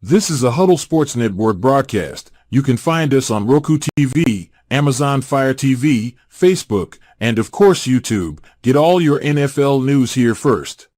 This is a Huddle Sports Network broadcast. You can find us on Roku TV, Amazon Fire TV, Facebook, and of course YouTube. Get all your NFL news here first.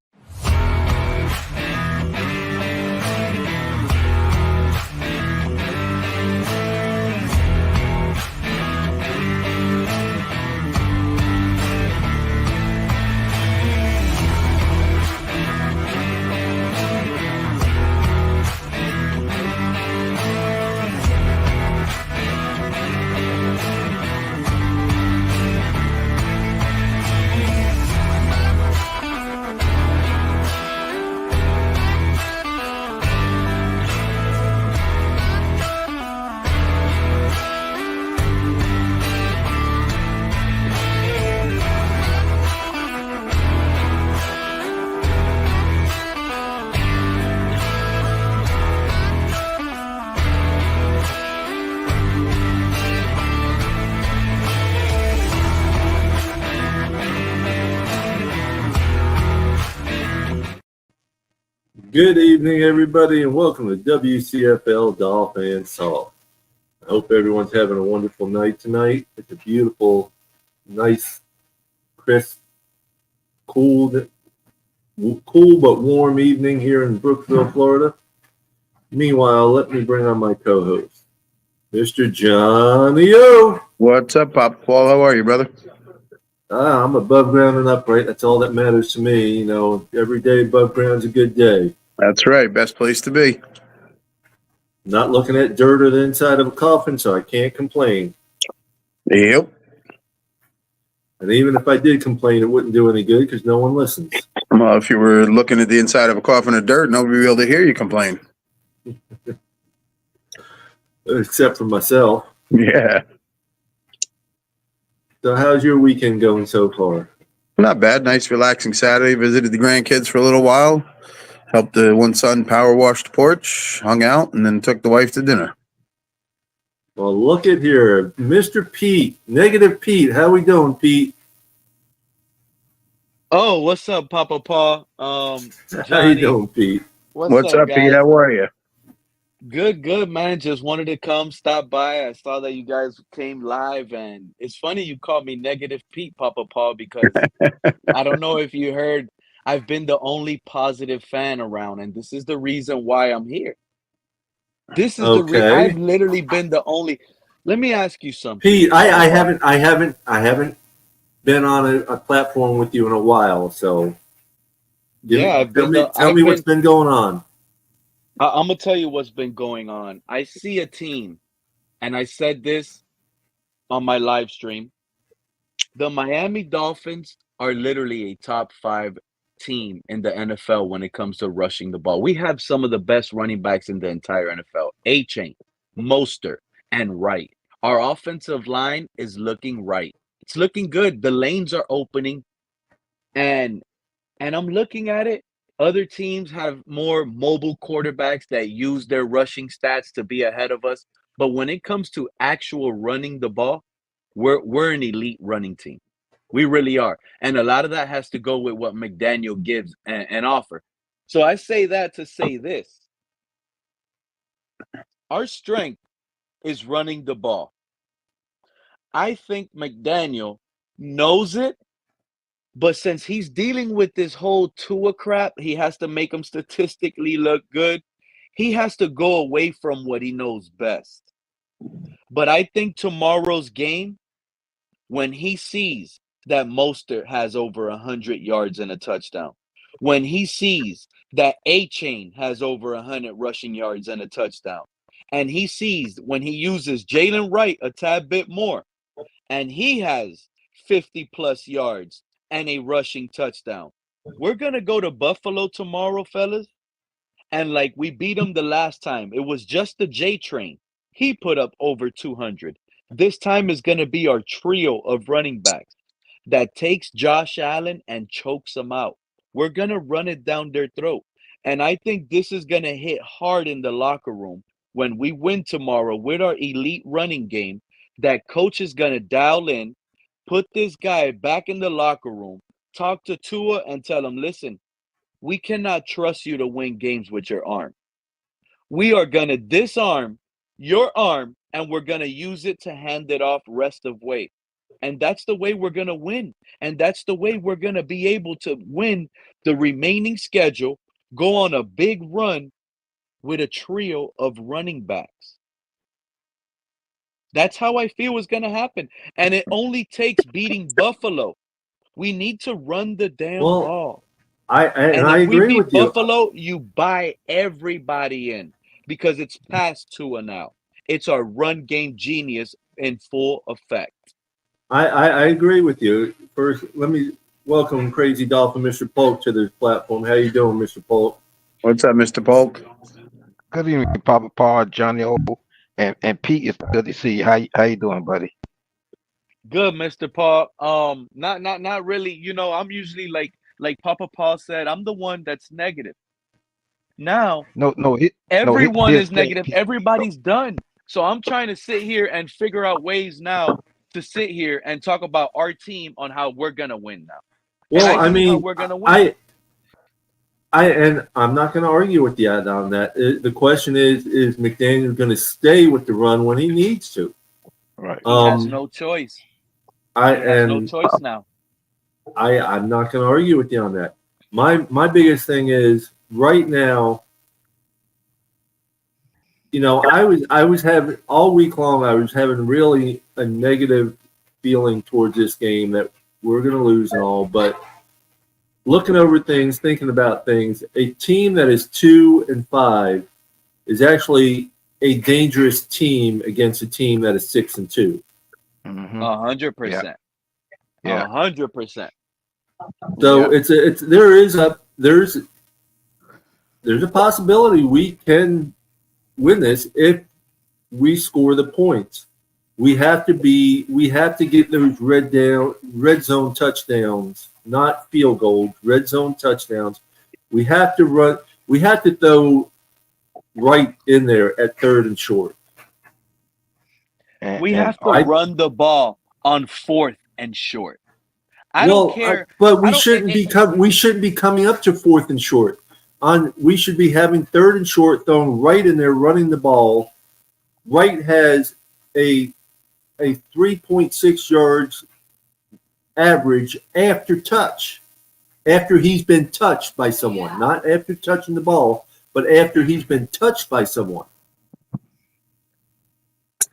Good evening, everybody, and welcome to WCFL DolFans Talk. I hope everyone's having a wonderful night tonight. It's a beautiful, nice, crisp, cool but warm evening here in Brooksville, Florida. Meanwhile, let me bring on my co-host, Mr. Johnny O. What's up, Pop Paul? How are you, brother? I'm above ground and upright. That's all that matters to me. You know, every day above ground's a good day. That's right. Best place to be. Not looking at dirt or the inside of a coffin, so I can't complain. Yep. And even if I did complain, it wouldn't do any good because no one listens. Well, if you were looking at the inside of a coffin of dirt, nobody would be able to hear you complain. Except for myself. Yeah. So how's your weekend going so far? Not bad. Nice, relaxing Saturday. Visited the grandkids for a little while. Helped the one son power wash the porch, hung out, and then took the wife to dinner. Well, look at here. Mr. Pete, Negative Pete. How we doing, Pete? Oh, what's up, Papa Paul? How you doing, Pete? What's up, guys? Pete? How are you? Good, man. Just wanted to come, stop by. I saw that you guys came live, and it's funny you called me Negative Pete, Papa Paul, because I don't know if you heard, I've been the only positive fan around, and this is the reason why I'm here. This is Okay. I've literally been the only. Let me ask you something, Pete, I haven't been on a platform with you in a while, so tell me what's been going on. I'm gonna tell you what's been going on. I see a team, and I said this on my live stream. The Miami Dolphins are literally a top 5 team in the NFL when it comes to rushing the ball. We have some of the best running backs in the entire NFL. A-Chain, Mostert, and Wright. Our offensive line is looking right. It's looking good. The lanes are opening, and I'm looking at it. Other teams have more mobile quarterbacks that use their rushing stats to be ahead of us. But when it comes to actual running the ball, we're an elite running team. We really are. And a lot of that has to go with what McDaniel gives and offer. So I say that to say this. Our strength is running the ball. I think McDaniel knows it. But since he's dealing with this whole Tua crap, he has to make him statistically look good. He has to go away from what he knows best. But I think tomorrow's game, when he sees that Mostert has over 100 yards and a touchdown, when he sees that A-Chain has over 100 rushing yards and a touchdown, and he sees when he uses Jalen Wright a tad bit more, and he has 50-plus yards and a rushing touchdown. We're going to go to Buffalo tomorrow, fellas. And like we beat them the last time, it was just the J train. He put up over 200. This time is going to be our trio of running backs that takes Josh Allen and chokes him out. We're going to run it down their throat. And I think this is going to hit hard in the locker room when we win tomorrow with our elite running game that coach is going to dial in, put this guy back in the locker room, talk to Tua and tell him, listen, we cannot trust you to win games with your arm. We are going to disarm your arm, and we're going to use it to hand it off rest of way. And that's the way we're going to win. And that's the way we're going to be able to win the remaining schedule, go on a big run with a trio of running backs. That's how I feel is going to happen. And it only takes beating Buffalo. We need to run the damn ball. And I if we agree beat with you. Buffalo, you buy everybody in because it's past Tua now. It's our run game genius in full effect. I agree with you. First, let me welcome Crazy Dolphin, Mr. Polk, to this platform. How you doing, Mr. Polk? What's up, Mr. Polk? Good evening, Papa Paul, Johnny O, and Pete. It's good to see you. How you doing, buddy? Good, Mr. Paul. Not really. You know, I'm usually like Papa Paul said, I'm the one that's negative. Now, everyone is negative. Everybody's done. So I'm trying to sit here and figure out ways now to sit here and talk about our team on how we're gonna win now. Well, I mean, how we're gonna win. And I'm not going to argue with you on that. The question is McDaniel going to stay with the run when he needs to? Right. He has no choice. He has no choice now. I'm not going to argue with you on that. My biggest thing is right now. You know, I was having all week long. I was having really a negative feeling towards this game that we're going to lose and all, but. Looking over things, thinking about things, a team that is 2-5 is actually a dangerous team against a team that is 6-2. 100%. Yeah, 100%. So there's a possibility we can win this if we score the points. We have to get those red zone touchdowns. Not field goals, red zone touchdowns. We have to run. We have to throw right in there at 3rd and short. We have to run the ball on 4th and short. I don't care, but we shouldn't be coming up to 4th and short. We should be having 3rd and short thrown right in there, running the ball. Wright has a 3.6 yards. Average after touch, after he's been touched by someone, not after touching the ball, but after he's been touched by someone.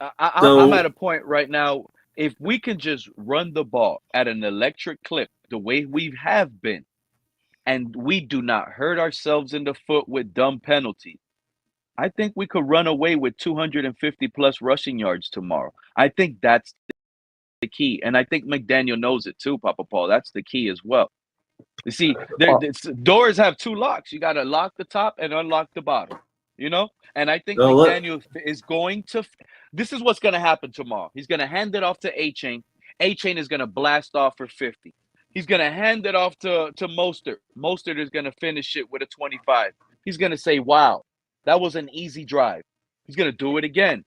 I'm at a point right now. If we can just run the ball at an electric clip, the way we have been, and we do not hurt ourselves in the foot with dumb penalties, I think we could run away with 250 plus rushing yards tomorrow. I think that's the key, and I think McDaniel knows it too, Papa Paul. That's the key as well. You see, doors have 2 locks. You got to lock the top and unlock the bottom. You know, and I think McDaniel is going to. This is what's going to happen tomorrow. He's going to hand it off to A-Chain. A-Chain is going to blast off for 50. He's going to hand it off to Mostert. Mostert is going to finish it with a 25. He's going to say, "Wow, that was an easy drive." He's going to do it again.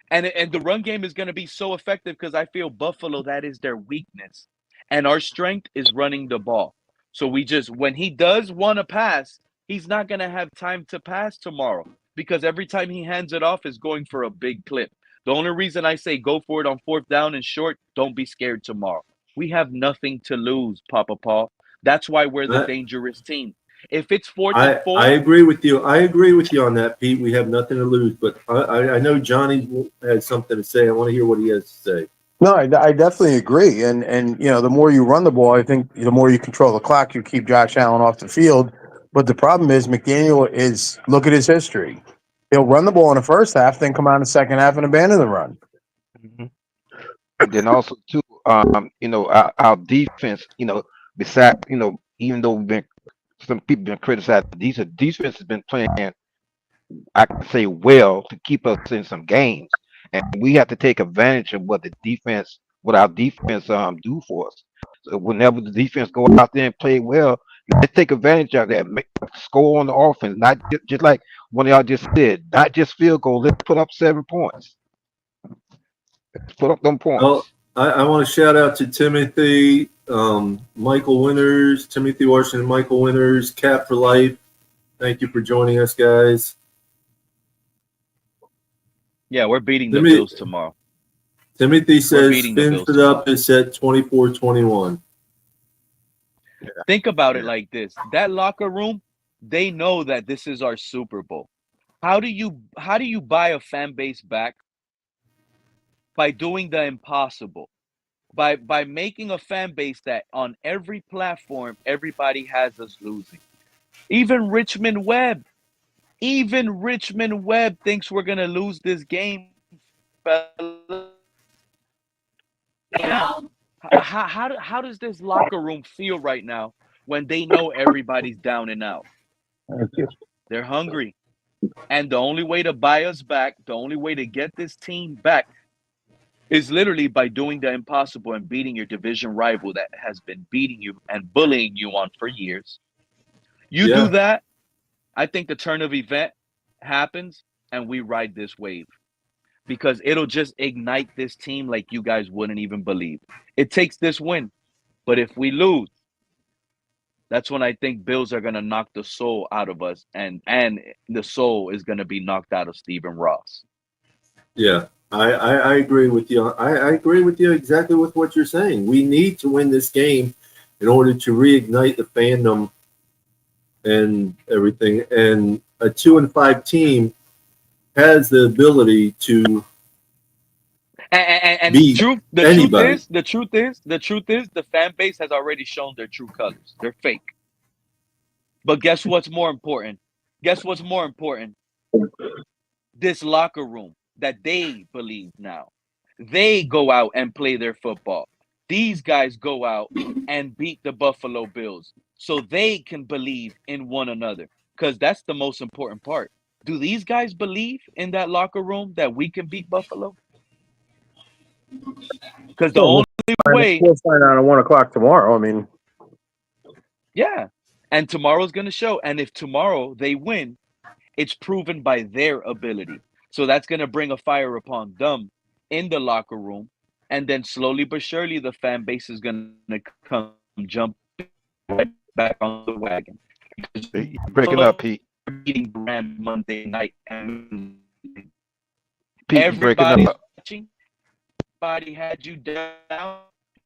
And the run game is going to be so effective because I feel Buffalo, that is their weakness. And our strength is running the ball. So when he does want to pass, he's not going to have time to pass tomorrow because every time he hands it off is going for a big clip. The only reason I say go for it on 4th down and short, don't be scared tomorrow. We have nothing to lose, Papa Paul. That's why we're the dangerous team. If it's 4th and 4, I agree with you. I agree with you on that, Pete. We have nothing to lose. But I know Johnny has something to say. I want to hear what he has to say. No, I definitely agree. And you know, the more you run the ball, I think the more you control the clock, you keep Josh Allen off the field. But the problem is McDaniel look at his history. He'll run the ball in the first half, then come out in the second half and abandon the run. And then also too, you know, our defense, you know, besides, you know, even though some people been criticized, defense has been playing, I can say, well to keep us in some games, and we have to take advantage of what our defense do for us. So whenever the defense go out there and play well, let's take advantage of that. Score on the offense, not just like one of y'all just said, not just field goal. Let's put up 7 points. Let's put up them points. Well, I want to shout out to Timothy, Michael Winters, Timothy Washington, Michael Winters, Cap for Life. Thank you for joining us, guys. Yeah, we're beating the Timothy, Bills tomorrow. Timothy We're says beating the spins Bills it up tomorrow. is at 24-21. Think about it Yeah. like this. That locker room, they know that this is our Super Bowl. How do you buy a fan base back? By doing the impossible. By making a fan base that on every platform everybody has us losing. Even Richmond Webb, even Richmond Webb thinks we're gonna lose this game, fellas. How does this locker room feel right now when they know everybody's down and out? Thank you. They're hungry. And the only way to buy us back, the only way to get this team back is literally by doing the impossible and beating your division rival that has been beating you and bullying you on for years. You do Yeah, that, I think the turn of event happens and we ride this wave because it'll just ignite this team like you guys wouldn't even believe. It takes this win, but if we lose, that's when I think Bills are gonna knock the soul out of us, and the soul is gonna be knocked out of Stephen Ross. yeah. I agree with you. I agree with you exactly with what you're saying. We need to win this game in order to reignite the fandom and everything. And a 2-5 team has the ability to And beat the truth anybody. is, the fan base has already shown their true colors. They're fake. But guess what's more important? Guess what's more important? This locker room that they believe now. They go out and play their football. These guys go out and beat the Buffalo Bills so they can believe in one another because that's the most important part. Do these guys believe in that locker room that we can beat Buffalo? Because the Well, only way, we'll find out at 1 o'clock tomorrow. I mean, yeah, and tomorrow's going to show. And if tomorrow they win, it's proven by their ability. So that's going to bring a fire upon them in the locker room. And then slowly but surely, the fan base is going to come jump right back on the wagon. Because You're breaking up, Pete. beating Brand Monday night. And Pete, you're breaking everybody's up. watching. Everybody had you down.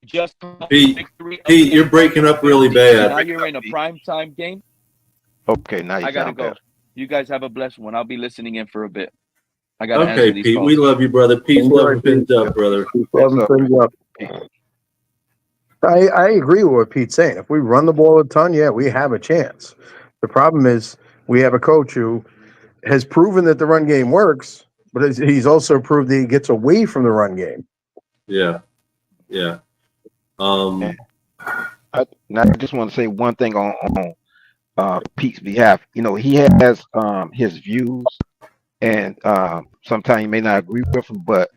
Just Pete, victory Pete, you're breaking up really bad. now you're in a primetime game. Okay, now you I gotta sound go. better. You guys have a blessed one. I'll be listening in for a bit. I gotta answer Okay, these Pete, calls. we love you, brother. Peace, enjoy, love, and fins up, brother. keep loving up, things up. I agree with what Pete's saying. If we run the ball a ton, yeah, we have a chance. The problem is we have a coach who has proven that the run game works, but he's also proved that he gets away from the run game. Yeah, yeah. I just want to say one thing on Pete's behalf. You know, he has his views, and sometimes you may not agree with him, but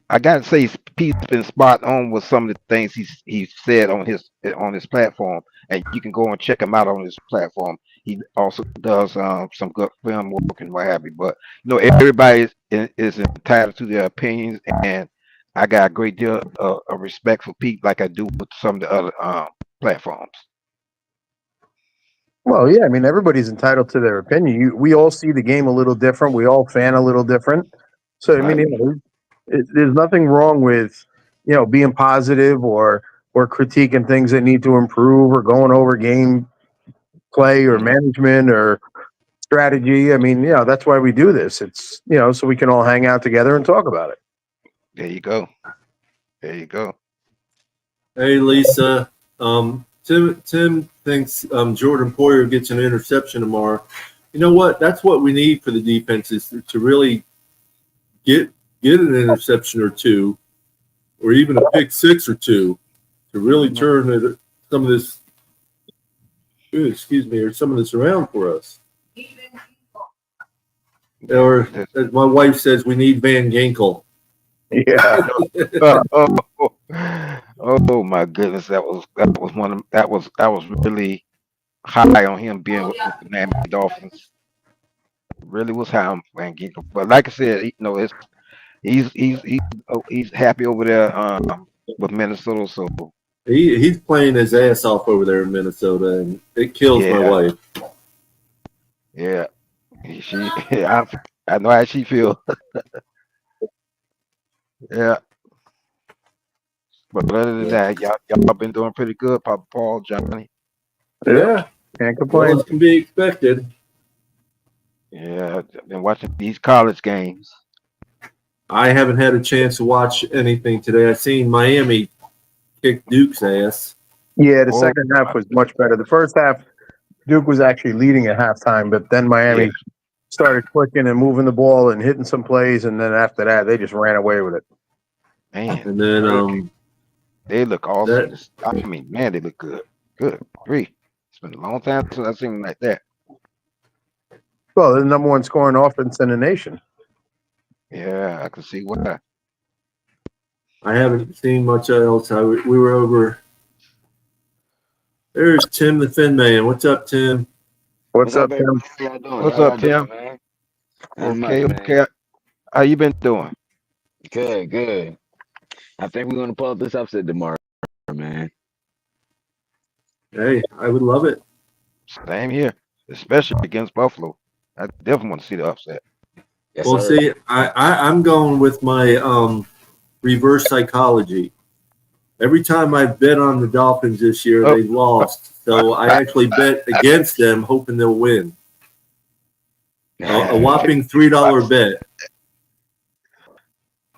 I gotta say Pete's been spot on with some of the things he's said on his platform, and you can go and check him out on his platform. He also does some good film work and what have you. But you know, everybody is entitled to their opinions, and I got a great deal of respect for Pete, like I do with some of the other platforms. Well, yeah, I mean, everybody's entitled to their opinion. We all see the game a little different. We all fan a little different. So, I mean, Right. there's nothing wrong with, being positive or critiquing things that need to improve or going over game play or Mhm. management or strategy. I mean, that's why we do this. It's, so we can all hang out together and talk about it. There you go. There you go. Hey, Lisa. Tim thinks Jordan Poyer gets an interception tomorrow. You know what? That's what we need for the defense is to really get an interception or two, or even a pick six or two, to really turn some of this. Excuse me, or some of this around for us. Or as my wife says, we need Van Ginkel. Yeah. Oh my goodness, that was one of that was really high on him being with the Miami Dolphins. Really was high on Van Ginkel. But like I said, you know, he's happy over there with Minnesota. So He's playing his ass off over there in Minnesota, and it kills my yeah, wife. yeah. I know how she feel. Yeah. But other than that, y'all been doing pretty good, Papa Paul, Johnny. Yeah, Can't well, complain. as can be expected. Yeah, I've been watching these college games. I haven't had a chance to watch anything today. I've seen Miami kick Duke's ass. Yeah, the Oh, second half was much better. The first half, Duke was actually leading at halftime, but then Miami started clicking and moving the ball and hitting some plays, and then after that, they just ran away with it. man, And then they look awesome. that I mean, man, they look good. Good. It's been a long time since I've seen them like that. Well, they're the number one scoring offense in the nation. Yeah, I can see why. I haven't seen much else. We were over. There's Tim the Fin Man. What's up, Tim? What's up, Tim? everybody? How y'all doing? What's How up, y'all doing, Tim? man? Not much, Okay, man. okay. How you been doing? Good. I think we're gonna pull up this upset tomorrow, man. Hey, I would love it. Same here, especially against Buffalo. I definitely want to see the upset. Yes, Well, sir. see, I'm going with my reverse psychology. Every time I bet on the Dolphins this year, Oh. they've lost. So I actually bet against them, hoping they'll win. A whopping $3 bet.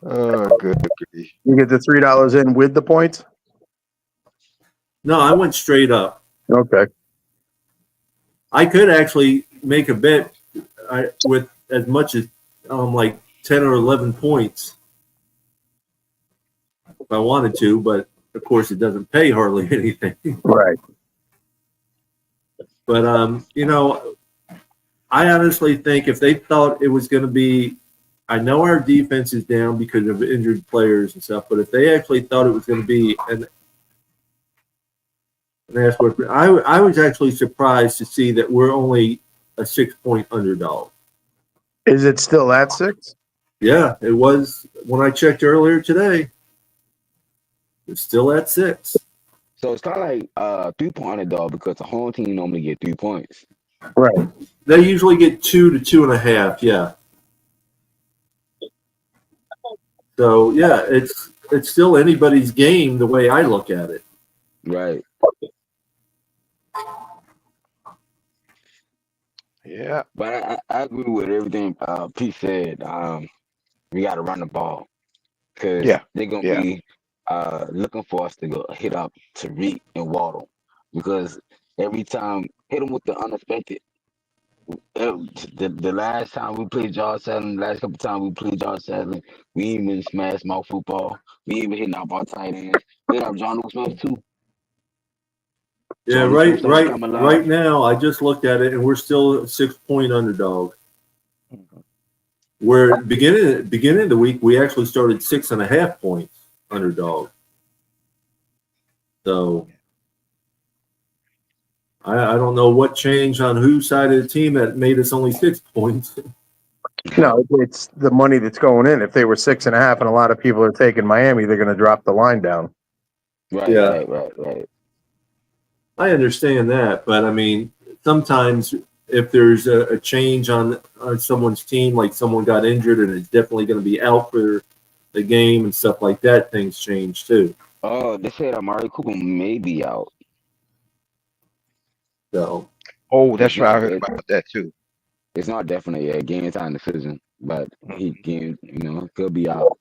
Oh, good grief. You get the $3 in with the points? No, I went straight up. Okay. I could actually make a bet with as much as like 10 or 11 points if I wanted to, but of course it doesn't pay hardly anything. Right. But I honestly think if they thought it was going to be, I know our defense is down because of injured players and stuff, but if they actually thought it was going to be I was actually surprised to see that we're only a 6-point underdog. Is it still at 6? Yeah, it was when I checked earlier today. It's still at 6. So it's kind of like 3-point underdog because the home team normally get 3 points. Right. They usually get 2 to 2.5. Yeah. So yeah, it's still anybody's game the way I look at it. Right. Yeah. But I agree with everything Pete said. We got to run the ball because they're gonna be looking for us to go hit up Tariq and Waddle because every time hit them with the unexpected. The last time we played Josh Allen, last couple times we played Josh Allen, we even smashed mouth football. We even hitting up our tight ends. We hit up John Luke Smith too. Yeah, right now I just looked at it and we're still a 6-point underdog. Where beginning of the week we actually started 6.5 points underdog. So I don't know what changed on whose side of the team that made us only 6 points. No, it's the money that's going in. If they were 6.5 and a lot of people are taking Miami, they're going to drop the line down. Right. I understand that, but I mean, sometimes if there's a change on someone's team, like someone got injured and is definitely going to be out for the game and stuff like that, things change too. Oh, they said Amari Cooper may be out. So. Oh, that's right. I heard about that too. It's not definitely a game time decision, but he can, could be out.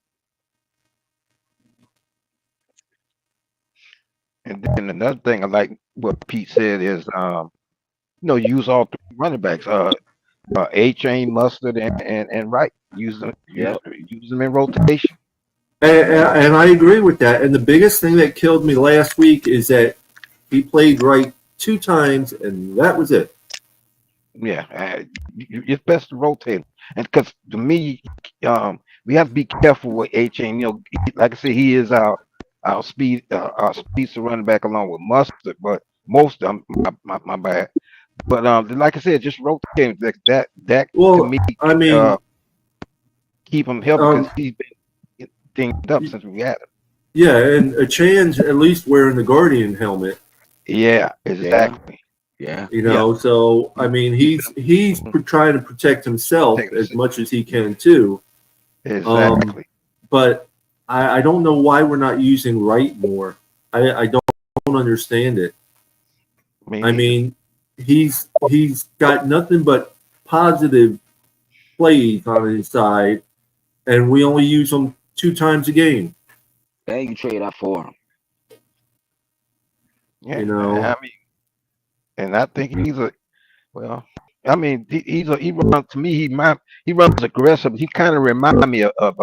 And then another thing I like what Pete said is, use all 3 running backs. A-Chain, Mustard, and Wright. Use them in rotation. And I agree with that. And the biggest thing that killed me last week is that he played Wright 2 times, and that was it. Yeah, it's best to rotate. And because to me, we have to be careful with A-Chain. Like I said, he is our speedster running back along with Mustard, but most of them, my bad. But like I said, just rotate that to me. I mean, keep him healthy because he's been dinged up since we had him. Yeah, and Achan's at least wearing the Guardian helmet. Yeah, exactly. Yeah. So I mean, he's trying to protect himself as much as he can too. Exactly. But I don't know why we're not using Wright more. I don't understand it. I mean, he's got nothing but positive plays on his side, and we only use him 2 times a game. And you trade up for him. Yeah, You know, I mean, and I think he's a well. I mean, he runs to me. He runs aggressive. He kind of remind me of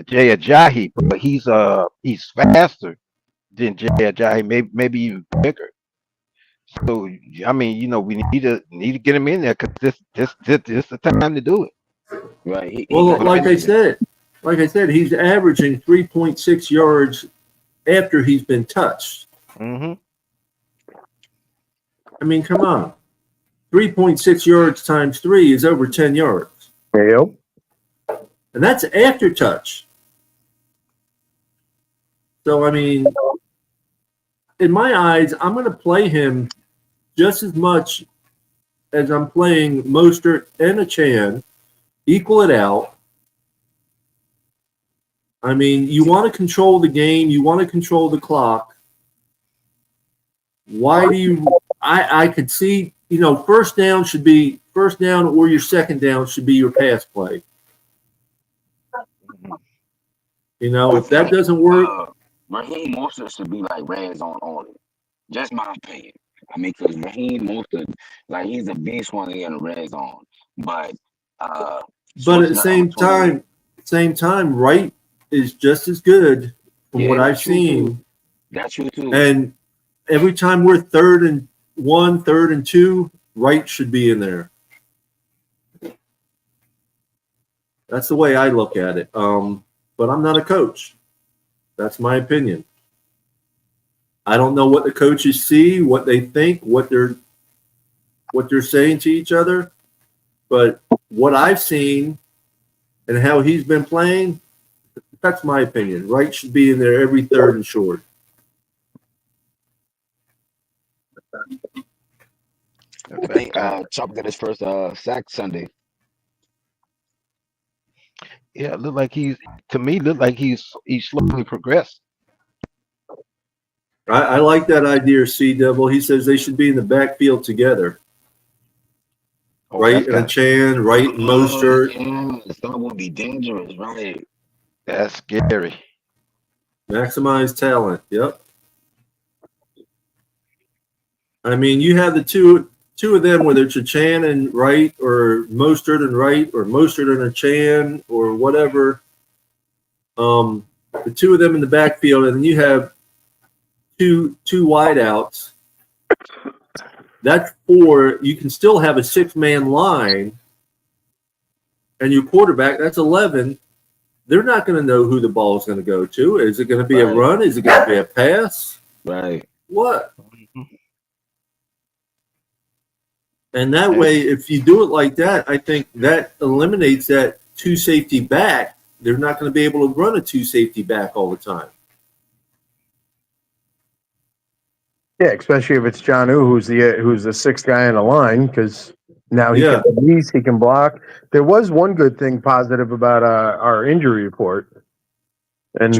Jay Ajayi, but he's faster than Jay Ajayi, maybe even bigger. So I mean, we need to get him in there because this the time to do it. Right. well, like I said, he's averaging 3.6 yards after he's been touched. Mm-hmm. I mean, come on. 3.6 yards times 3 is over 10 yards. Yep. And that's after touch. So, I mean, in my eyes, I'm going to play him just as much as I'm playing Mostert and Achan, equal it out. I mean, you want to control the game. You want to control the clock. Why do you – I could see, first down or your second down should be your pass play. If that doesn't work – Raheem Mostert should be like red zone only. Just my opinion. I mean, because Raheem Mostert, like, he's a beast when he's in the red zone. But at the same time, Wright is just as good from what I've seen. That's true too. And every time we're 3rd and 1, 3rd and 2, Wright should be in there. That's the way I look at it. But I'm not a coach. That's my opinion. I don't know what the coaches see, what they think, what they're saying to each other. But what I've seen and how he's been playing, that's my opinion. Wright should be in there every 3rd and short. I think Chop got his first sack Sunday. Yeah, look like he's slowly progressed. I like that idea, C-Devil. He says they should be in the backfield together. Wright and Achan, Wright and Mostert. Yes, that would be dangerous, right? That's scary. Maximize talent. Yep. I mean, you have the two of them, whether it's Achan and Wright or Mostert and Wright or Mostert and Achan or whatever. The 2 of them in the backfield, and then you have two wideouts. That's 4. You can still have a 6-man line, and your quarterback, that's 11. They're not going to know who the ball is going to go to. Is it going to be a run? Is it going to be a pass? Right. What? And that way, if you do it like that, I think that eliminates that 2 safety back. They're not going to be able to run a 2 safety back all the time. Yeah, especially if it's Jonnu, who's the 6th guy in the line, because now he can release, he can block. There was one good thing positive about our injury report, and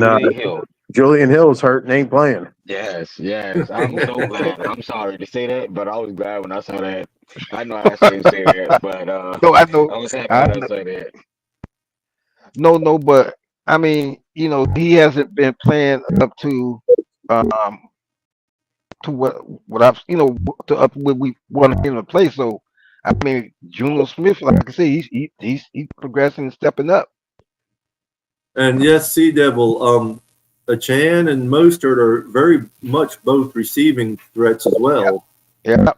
Julian Hill's hurt and ain't playing. Yes. I'm so glad. I'm sorry to say that, but I was glad when I saw that. I know I shouldn't say that, but no, I know. I was happy when I saw that. No, but I mean, he hasn't been playing up to what I've to up what we want him to play. So I mean, Juno Smith, like I say, he's progressing and stepping up. And yes, C-Devil, Achan and Mostert are very much both receiving threats as well. Yeah.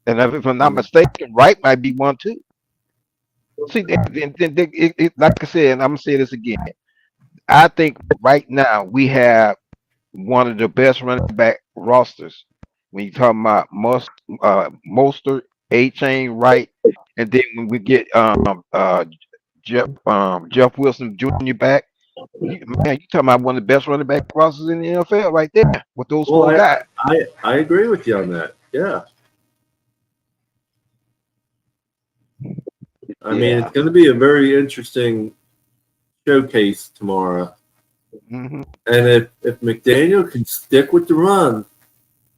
And if I'm not mistaken, Wright might be one too. See, like I said, and I'm gonna say this again. I think right now we have one of the best running back rosters. When you talking about Mostert, A-Chain, Wright, and then when we get Jeff Wilson Jr. back, you talking about one of the best running back rosters in the NFL right there with those 4 guys. I agree with you on that. Yeah. I mean, it's going to be a very interesting showcase tomorrow. Mm-hmm. And if McDaniel can stick with the run,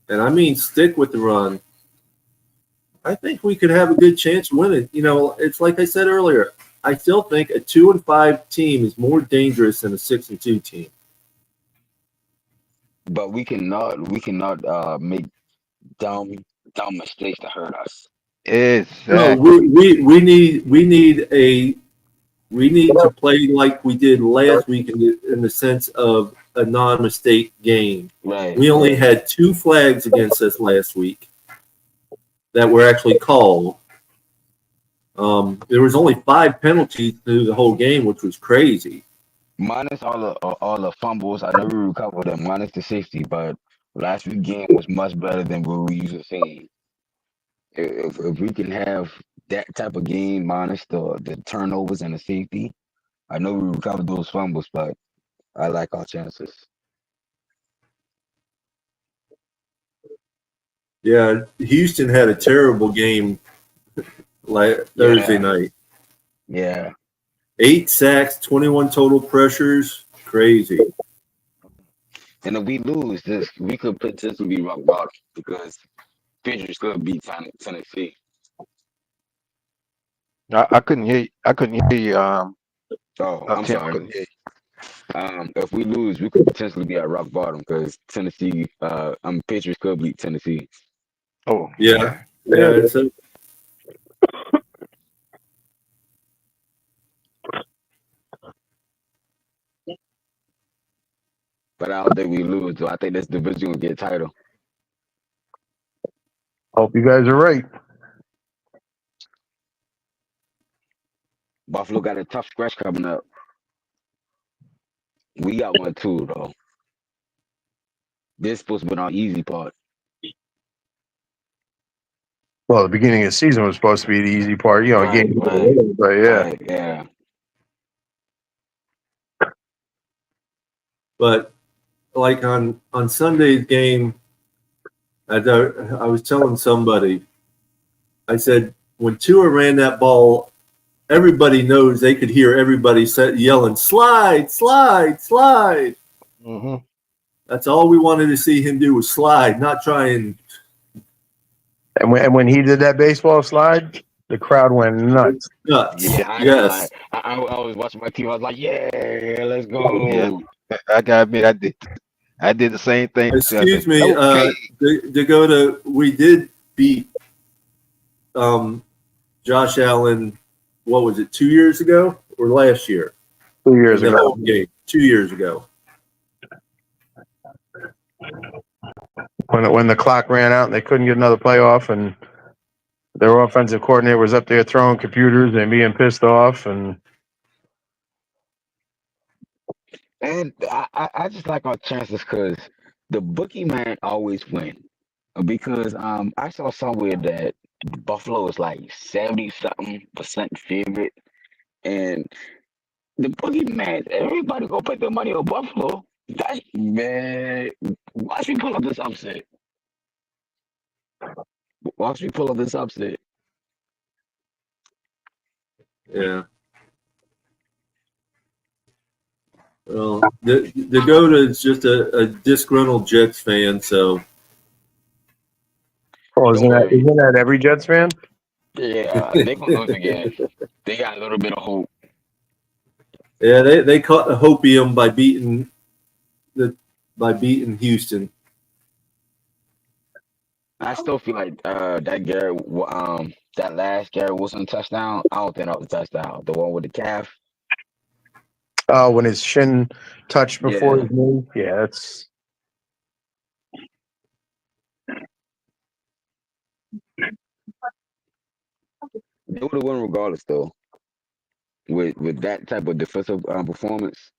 and I mean stick with the run, I think we could have a good chance of winning. You know, it's like I said earlier. I still think a 2-5 team is more dangerous than a 6-2 team. But we cannot make dumb mistakes to hurt us. No, Exactly. we need to play like we did last week in the sense of a non-mistake game. Right. We only had 2 flags against us last week that were actually called. There was only 5 penalties through the whole game, which was crazy. Minus all the fumbles, I know we recovered them. Minus the safety, but last week's game was much better than what we usually see. If we can have that type of game minus the turnovers and the safety, I know we recovered those fumbles, but I like our chances. Yeah, Houston had a terrible game Thursday night. Yeah. 8 sacks, 21 total pressures. Crazy. And if we lose this, we could potentially be rock bottom because Patriots could beat Tennessee. I couldn't hear you. I couldn't hear you. I'm Tim, I sorry. couldn't hear you. If we lose, we could potentially be at rock bottom because Tennessee, Patriots could beat Tennessee. Oh, Yeah. okay. Yeah. But I don't think we lose, though. I think this division will get title. Hope you guys are right. Buffalo got a tough stretch coming up. We got one too, though. This is supposed to be our easy part. Well, the beginning of the season was supposed to be the easy part, you know, Right, game. right. But yeah. Right, yeah. But like on Sunday's game, I was telling somebody, I said, when Tua ran that ball, everybody knows they could hear everybody yelling, slide, slide, slide. Mm-hmm. That's all we wanted to see him do was slide, not try and. And when he did that baseball slide, the crowd went nuts. Nuts. Yeah, Yes. I was watching my team. I was like, yeah, let's go. Yeah, I gotta admit, I did the same thing. Excuse me, okay. Dakota, we did beat Josh Allen, what was it, 2 years ago or last year? 2 years ago. Game, 2 years ago. When the clock ran out and they couldn't get another playoff, and their offensive coordinator was up there throwing computers and being pissed off, and I just like our chances because the boogeyman always win. Because I saw somewhere that Buffalo is like 70-something% favorite, and the boogeyman, everybody go put their money on Buffalo. That man, watch me pull up this upset. Watch me pull up this upset. Yeah. Well, Dakota is just a disgruntled Jets fan, so. oh, isn't that every Jets fan? Yeah, they gonna lose again. They got a little bit of hope. Yeah, they caught the hopium by beating Houston. I still feel like that last Garrett Wilson touchdown. I don't think that was a touchdown. The one with the calf. When his shin touched before his knee. Yeah, that's. They would have won regardless, though. With that type of defensive performance.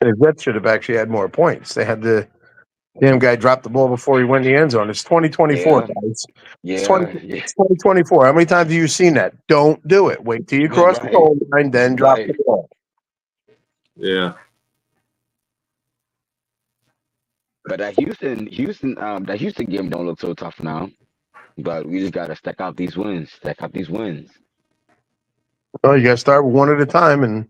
The Jets should have actually had more points. They had the damn guy drop the ball before he went in the end zone. It's 2024, guys. It's 2024. How many times have you seen that? Don't do it. Wait till you cross the goal line, then drop the ball. Yeah. But that Houston game don't look so tough now. but we just gotta stack out these wins. Stack out these wins. Well, you got to start one at a time, and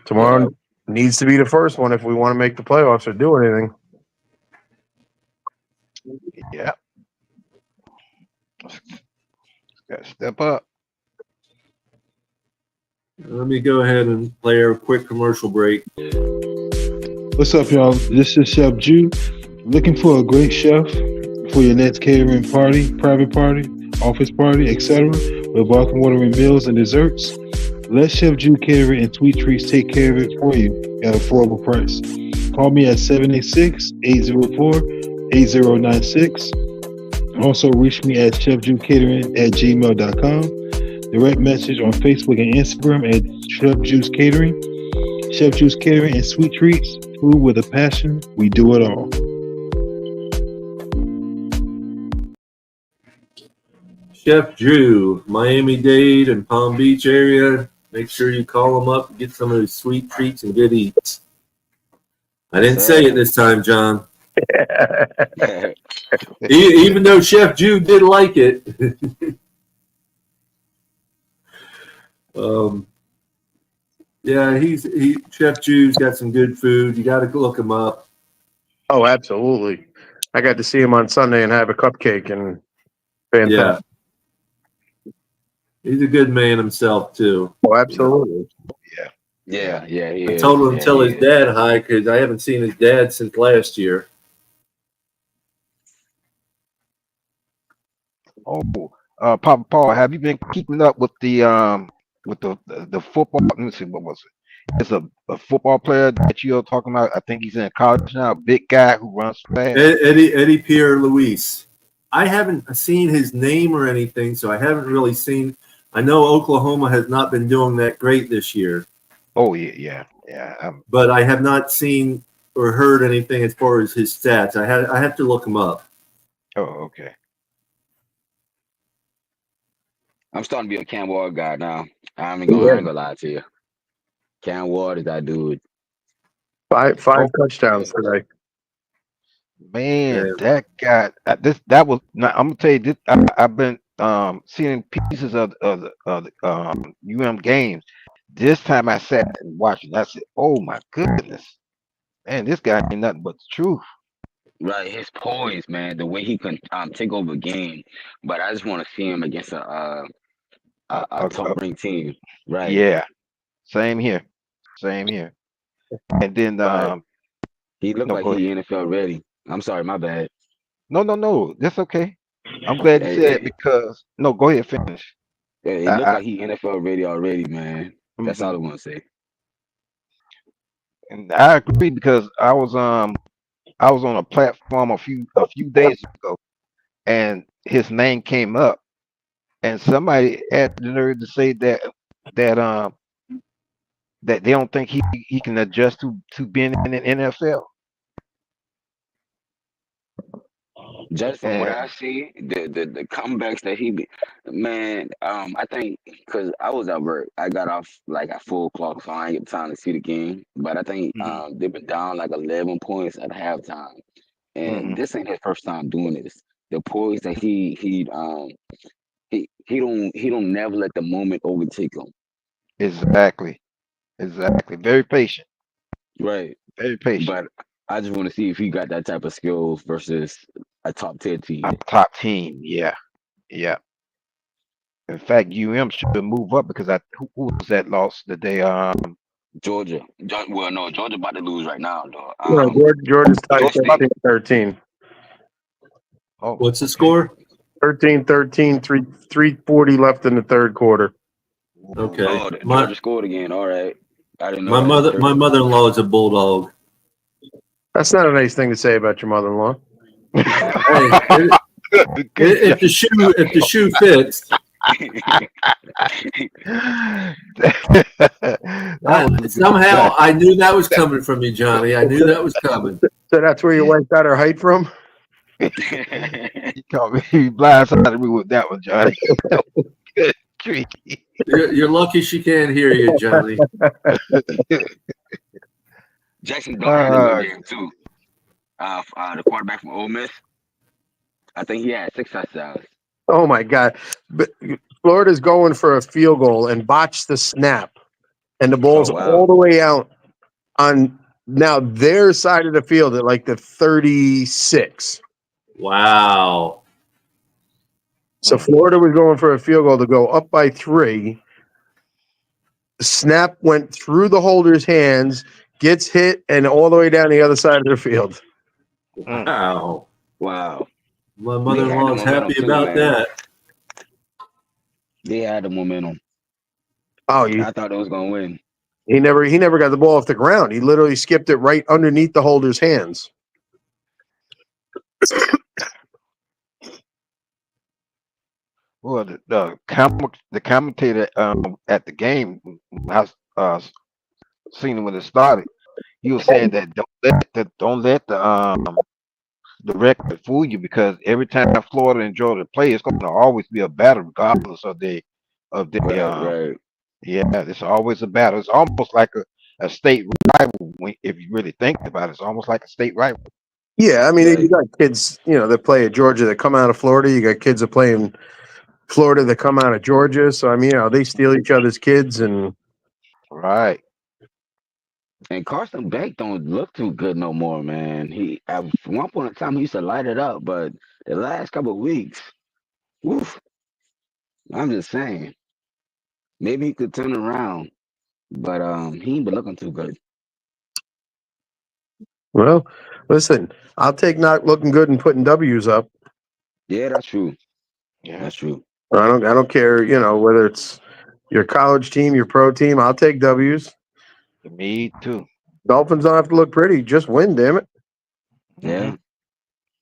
tomorrow Yeah. needs to be the first one if we want to make the playoffs or do anything. Yeah. Got to step up. Let me go ahead and play our quick commercial break. What's up, y'all? This is Chef Jew. Looking for a great chef for your next catering party, private party, office party, etc. with welcome watering meals and desserts? Let Chef Jew Catering and Sweet Treats take care of it for you at an affordable price. Call me at 786-804-8096. Also, reach me at chefjewcatering@gmail.com. Direct message on Facebook and Instagram at Chef Juice Catering. Chef Juice Catering and Sweet Treats. Food with a passion. We do it all. Chef Drew, Miami-Dade and Palm Beach area. Make sure you call them up and get some of those sweet treats and good eats. I didn't say it this time, John. Even though Chef Drew did like it. Yeah, Chef Drew's got some good food. You got to look him up. Oh, absolutely. I got to see him on Sunday and have a cupcake, and fantastic. Yeah. He's a good man himself, too. Oh, absolutely. Yeah. He I is. told him to Yeah, tell he his is. dad hi because I haven't seen his dad since last year. Oh, Papa Paul, have you been keeping up with the football? Let me see, what was it? It's a football player that you're talking about. I think he's in college now. Big guy who runs fast. Eddie Pierre Luis. I haven't seen his name or anything, so I haven't really seen. I know Oklahoma has not been doing that great this year. Oh yeah. But I have not seen or heard anything as far as his stats. I have to look him up. Oh, okay. I'm starting to be a Cam Ward guy now. I ain't gonna lie to you. Cam Ward is that dude. Five touchdowns today. Man, that guy. That was. Now, I'm gonna tell you this. I've been seeing pieces of the UM games. This time I sat and watched it. I said, "Oh my goodness, man, this guy ain't nothing but the truth." Right, his poise, man, the way he can take over a game. But I just want to see him against a top ranked team. Right. Yeah. Same here. And then he looked like he NFL ready. I'm sorry, my bad. No, that's okay. I'm glad you said it because go ahead, finish. It looked like he NFL ready already, man. That's all I want to say. And I agree because I was on a platform a few days ago, and his name came up, and somebody had the nerve to say that they don't think he can adjust to being in an NFL. Just from what I see, the comebacks that man, I think because I was at work, I got off like at 4 o'clock, so I ain't get time to see the game. But I think they've been down like 11 points at halftime, and this ain't his first time doing this. The poise that he don't never let the moment overtake him. Exactly. Very patient. Right. Very patient. But I just want to see if he got that type of skills versus a top 10 team. A top team, yeah. In fact, UM should move up because who was that lost the day? Georgia. Well, no, Georgia about to lose right now, though. Georgia's tied 13-13. Oh, what's the score? 13-13, 3:40 left in the third quarter. Okay. Oh, Georgia scored again. All right. I didn't know. My mother-in-law is a bulldog. That's not a nice thing to say about your mother-in-law. If the shoe fits. Somehow I knew that was coming from you, Johnny. I knew that was coming. So that's where your wife got her height from? You caught me blindsided me with that one, Johnny. Good grief. You're lucky she can't hear you, Johnny. Jackson Dart had a good game too. The quarterback from Ole Miss. I think he had 6 touchdowns. Oh my God! But Florida's going for a field goal and botched the snap, and the Oh ball's wow. all the way out on now their side of the field at like the 36. Wow. So Florida was going for a field goal to go up by 3. The snap went through the holder's hands, gets hit, and all the way down the other side of the field. Wow. Wow. My They had the mother-in-law is momentum happy too, about man. that. They had the momentum. Oh, I thought they was gonna win. he never got the ball off the ground. He literally skipped it right underneath the holder's hands. Well, the commentator at the game, I seen him when it started. He was saying that don't let the record fool you, because every time Florida and Georgia play, it's going to always be a battle, regardless of the Right. yeah, it's always a battle. It's almost like a state rival if you really think about it. It's almost like a state rival. Yeah, I mean, you Right. got kids, that play at Georgia that come out of Florida. You got kids that play in Florida that come out of Georgia. So I mean, they steal each other's kids, and Right. And Carson Beck don't look too good no more, man. He at one point in time he used to light it up, but the last couple of weeks, woof, I'm just saying, maybe he could turn around, but he ain't been looking too good. well, listen, I'll take not looking good and putting W's up. Yeah, that's true. Yeah. That's true. I don't care, whether it's your college team, your pro team. I'll take W's. Me too. Dolphins don't have to look pretty; just win, damn it. Yeah.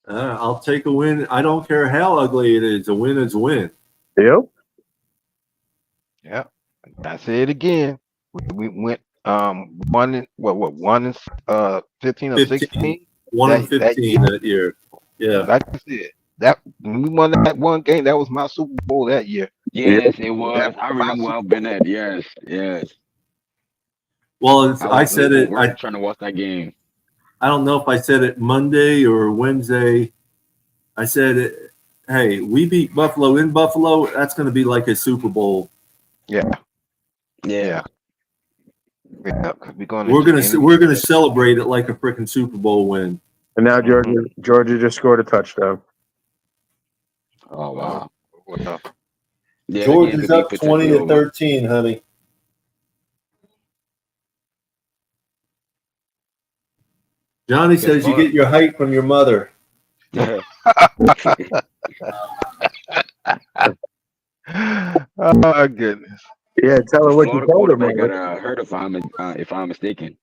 I'll take a win. I don't care how ugly it is. A win is a win. Yep. Yeah. I say it again. We went one in one in 15 or 15. 16. 1 and That 15 that year. Yeah. Like I said, that when we won that one game, that was my Super Bowl that year. Yes, it That was. I was my remember Super well Bowl. Bennett. Yes, yes. Well, I I was said late from it. work trying to watch that game. I don't know if I said it Monday or Wednesday. I said it. Hey, we beat Buffalo in Buffalo. That's going to be like a Super Bowl. Yeah, Yeah. yeah. We're going We're into gonna we're gonna celebrate it like a freaking Super Bowl win. And now Georgia just scored a touchdown. Oh wow. well, Yeah, that game Georgia's could be up potentially 20 to over. 13, honey. Johnny Guess says you what? get your height from your mother. oh goodness. Yeah, tell her The what you Florida told her, quarterback got man. hurt if I'm mistaken.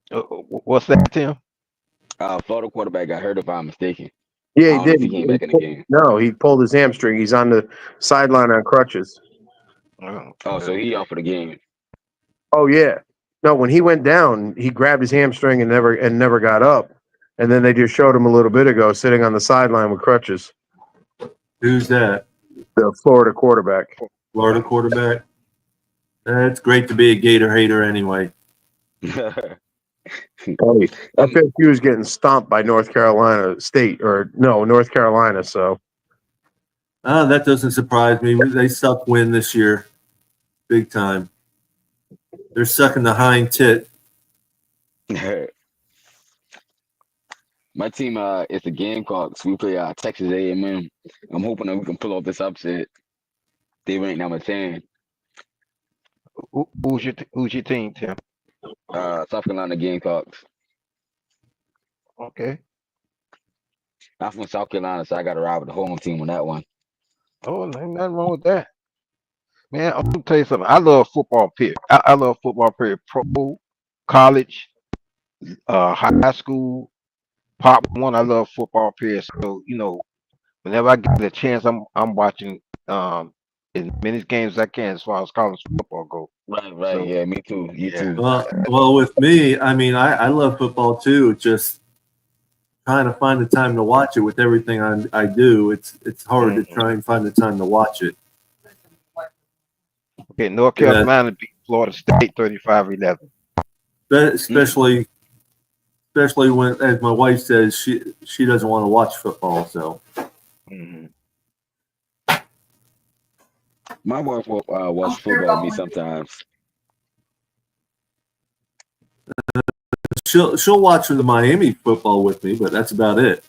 What's that, Tim? Florida quarterback got hurt if I'm mistaken. Yeah, I he don't know did. if he came back in the game. No, he pulled his hamstring. He's on the sideline on crutches. Oh, so he out for the game. Oh yeah. No, when he went down, he grabbed his hamstring and never got up. And then they just showed him a little bit ago sitting on the sideline with crutches. Who's that? The Florida quarterback. Florida quarterback. It's great to be a Gator hater anyway. FSU is getting stomped by North Carolina State, North Carolina. So That doesn't surprise me. They suck win this year, big time. They're sucking the hind tit. My team is the Gamecocks. We play Texas A&M. I'm hoping that we can pull off this upset. They rank number 10. Who's your team, Tim? South Carolina Gamecocks. Okay. I'm from South Carolina, so I got to ride with the home team on that one. Oh, ain't nothing wrong with that. Man, I'm gonna tell you something. I love football period. I love football period. Pro, college, high school, pop one. I love football period. So whenever I get a chance, I'm watching as many games as I can as far as college football goes. Right. So, Yeah, me too. You yeah. too. Well, with me, I mean, I love football too. Just trying to find the time to watch it with everything I do. It's hard to try and find the time to watch it. Okay, North Carolina beat Florida State 35-11. Especially when, as my wife says, she doesn't want to watch football. So Mm-hmm. My wife will watch football with me sometimes. She'll watch the Miami football with me, but that's about it.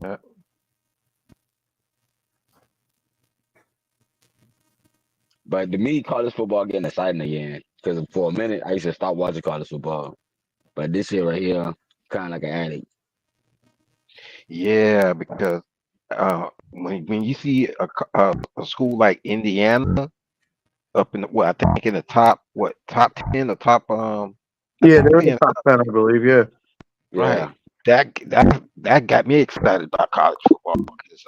Yeah. But to me, college football getting exciting again. Because for a minute, I used to stop watching college football. But this year right here, kind of like an addict. Yeah, because when you see a school like Indiana up in the, well, I think in the top 10 or top I Yeah, think they're in they're the in top 10, I believe. Yeah. Yeah. right. That got me excited about college football because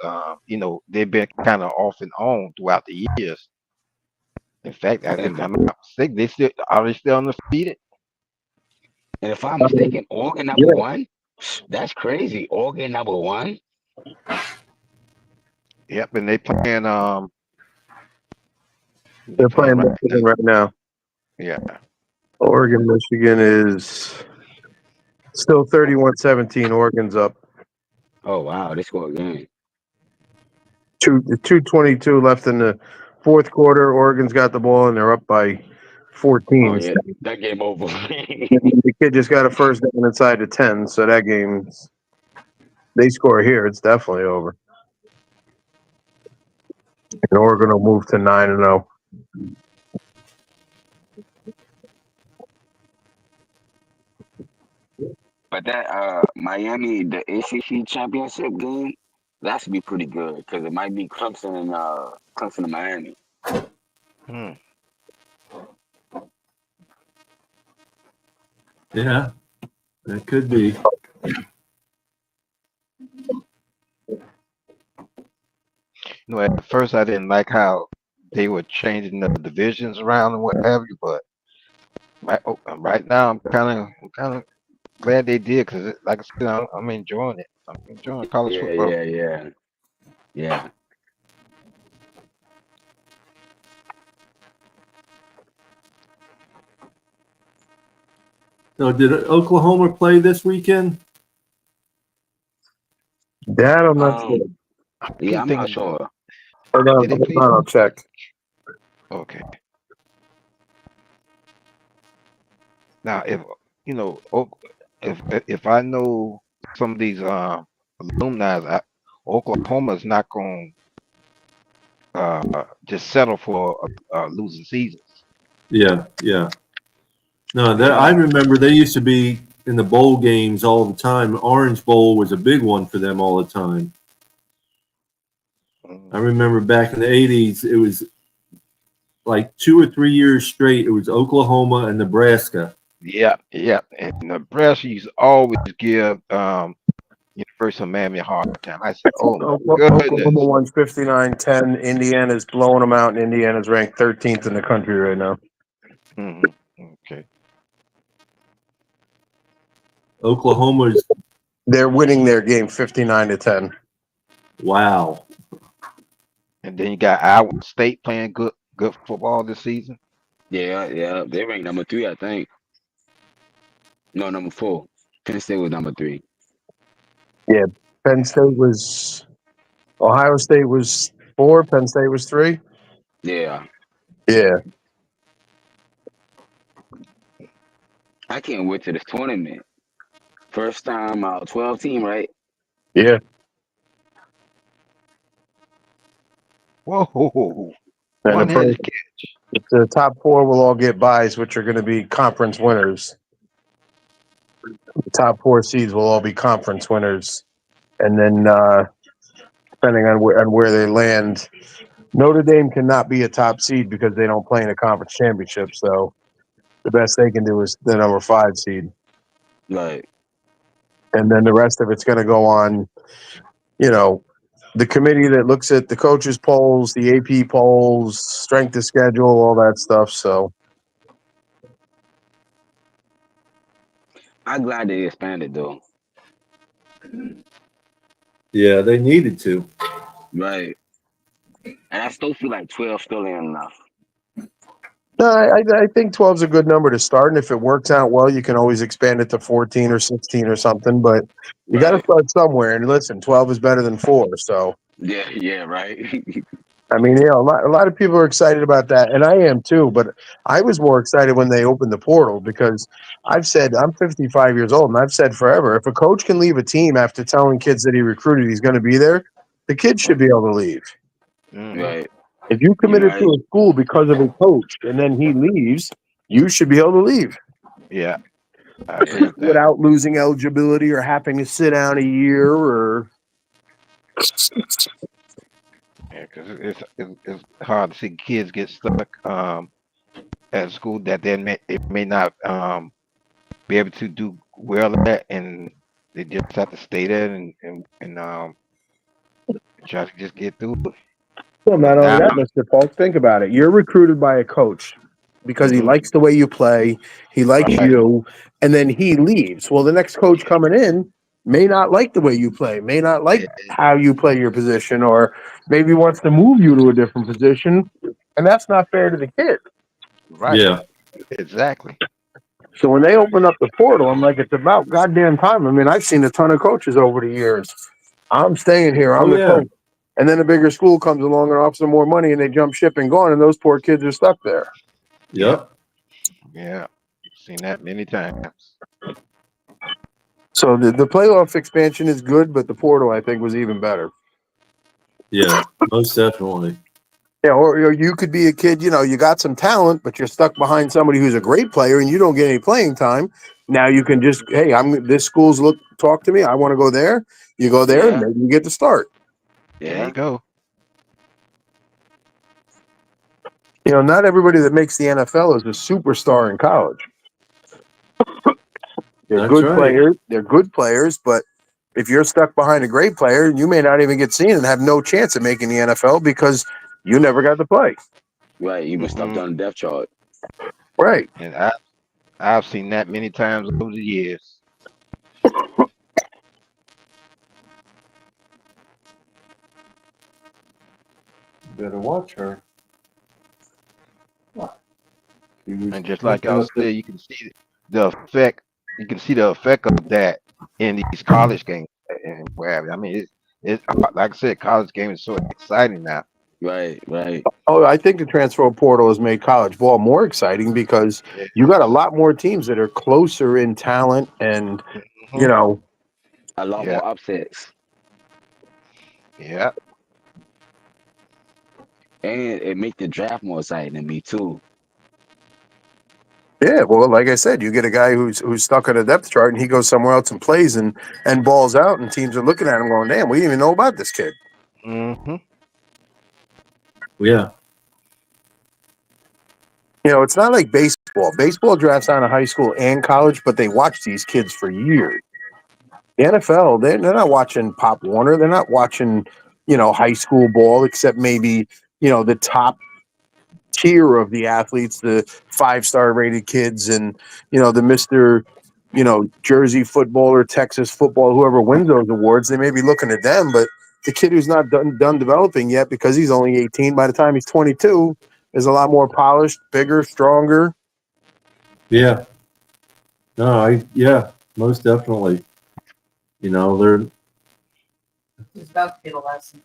they've been kind of off and on throughout the years. In fact, And if I'm not mistaken, they still undefeated. if I'm mistaken, Oregon number Yeah, one? That's crazy. Oregon number one? Yep, and they they're playing playing right now. Michigan right now. Yeah. Oregon, Michigan is still 31-17. Oregon's up. Oh, wow. They scored again. 2:22 left in the fourth quarter. Oregon's got the ball, and they're up by 14. Oh, yeah. That game over. The kid just got a first down inside the 10, so that game, they score here, it's definitely over. And Oregon will move to 9-0. But that Miami, the ACC championship game, that should be pretty good because it might be Clemson and Miami. Hmm. Yeah, that could be. At first I didn't like how they were changing the divisions around and what have you, but right now I'm kind of glad they did because, like I said, I'm enjoying it. I'm enjoying college Yeah, football. yeah, yeah, yeah. So, did Oklahoma play this weekend? That I'm not sure. I Yeah, keep I'm not thinking, sure. Hold did they play? on, I'll check. Okay. Now, if you know, if I know some of these alumni, Oklahoma is not going to just settle for losing seasons. Yeah, yeah. No, They're I not. remember they used to be in the bowl games all the time. Orange Bowl was a big one for them all the time. I remember back in the 80s, it was like 2 or 3 years straight. It was Oklahoma and Nebraska. Yeah, yeah. And Nebraska used to always give University of Miami a hard time. I said, "Oh my Oklahoma goodness." won 59-10. Indiana's blowing them out, and Indiana's ranked 13th in the country right now. Hmm. Okay. Oklahoma's, They're winning their game 59-10. wow. And then you got Iowa State playing good football this season. Yeah, yeah. They ranked number 3, I think. No, number 4. Penn State was number 3. Yeah, Penn State was. Ohio State was 4. Penn State was 3. Yeah. Yeah. I can't wait to this tournament. First time 12 team, right? Yeah. Whoa, And one-handed catch. the top 4 will all get buys, which are going to be conference winners. The top 4 seeds will all be conference winners. And then, depending on where they land, Notre Dame cannot be a top seed because they don't play in a conference championship. So the best they can do is the number 5 seed. Like, And then the rest of it's going to go on, the committee that looks at the coaches' polls, the AP polls, strength of schedule, all that stuff. So I'm glad they expanded though. Yeah, they needed to. Right. And I still feel like 12 still ain't enough. No, I think 12 is a good number to start, and if it works out well, you can always expand it to 14 or 16 or something. But you got to Right. start somewhere. And listen, 12 is better than 4. So Yeah, right. I mean, a lot of people are excited about that, and I am too. But I was more excited when they opened the portal because I've said I'm 55 years old, and I've said forever, if a coach can leave a team after telling kids that he recruited he's going to be there, the kids should be able to leave. Right. If you You're committed to right. a school because of a coach and then he leaves, you should be able to leave Yeah, I agree with that. without losing eligibility or having to sit down a year or. Yeah, because it's hard to see kids get stuck at school that they may not be able to do well at, and they just have to stay there and try to just get through it. Well, But not only now, that, Mr. Falk, think about it. You're recruited by a coach because he hmm likes the way you play, he likes right, you, and then he leaves. Well, the next coach coming in may not like the way you play, may not like yeah, how you play your position, or maybe wants to move you to a different position, and that's not fair to the kid. right, Yeah. exactly. So when they open up the portal, I'm like, it's about goddamn time. I mean, I've seen a ton of coaches over the years. I'm staying here. Oh I'm the yeah. coach. And then a bigger school comes along and offers them more money, and they jump ship and gone, and those poor kids are stuck there. Yeah, Yep. yeah, seen that many times. So the playoff expansion is good, but the portal, I think, was even better. Yeah. Most definitely. Yeah, or you could be a kid, you got some talent, but you're stuck behind somebody who's a great player and you don't get any playing time. Now you can just, hey, this school's talk to me. I want to go there. You go there and Yeah. maybe you get to start. There you Yeah. go. Not everybody that makes the NFL is a superstar in college. They're That's good right. players. They're good players, but if you're stuck behind a great player, you may not even get seen and have no chance of making the NFL because you never got to play. Right. You've been stuck Hmm. on the depth chart. Right. And I've seen that many times over the years. Better watch her. She was And just like messing y'all up the. said, you can see the effect. You can see the effect of that in these college games and wherever. I mean, it's like I said, college game is so exciting now. Right. Right. Oh, I think the transfer portal has made college ball more exciting because you got a lot more teams that are closer in talent and, you Hmm. know, A lot Yeah, more upsets. yeah. And it make the draft more exciting to me too. yeah, well, like I said, you get a guy who's stuck on a depth chart and he goes somewhere else and plays and balls out and teams are looking at him going, damn, we didn't even know about this kid. Hmm. Yeah. It's not like baseball. Baseball drafts out of high school and college, but they watch these kids for years. The NFL, they're not watching Pop Warner. They're not watching, high school ball, except maybe, the top tier of the athletes, the 5-star rated kids and, the Mr. Jersey football or Texas football, whoever wins those awards, they may be looking at them, but the kid who's not done developing yet because he's only 18, by the time he's 22, is a lot more polished, bigger, stronger. Yeah. No, yeah, most definitely. They're. He's about to get a lesson.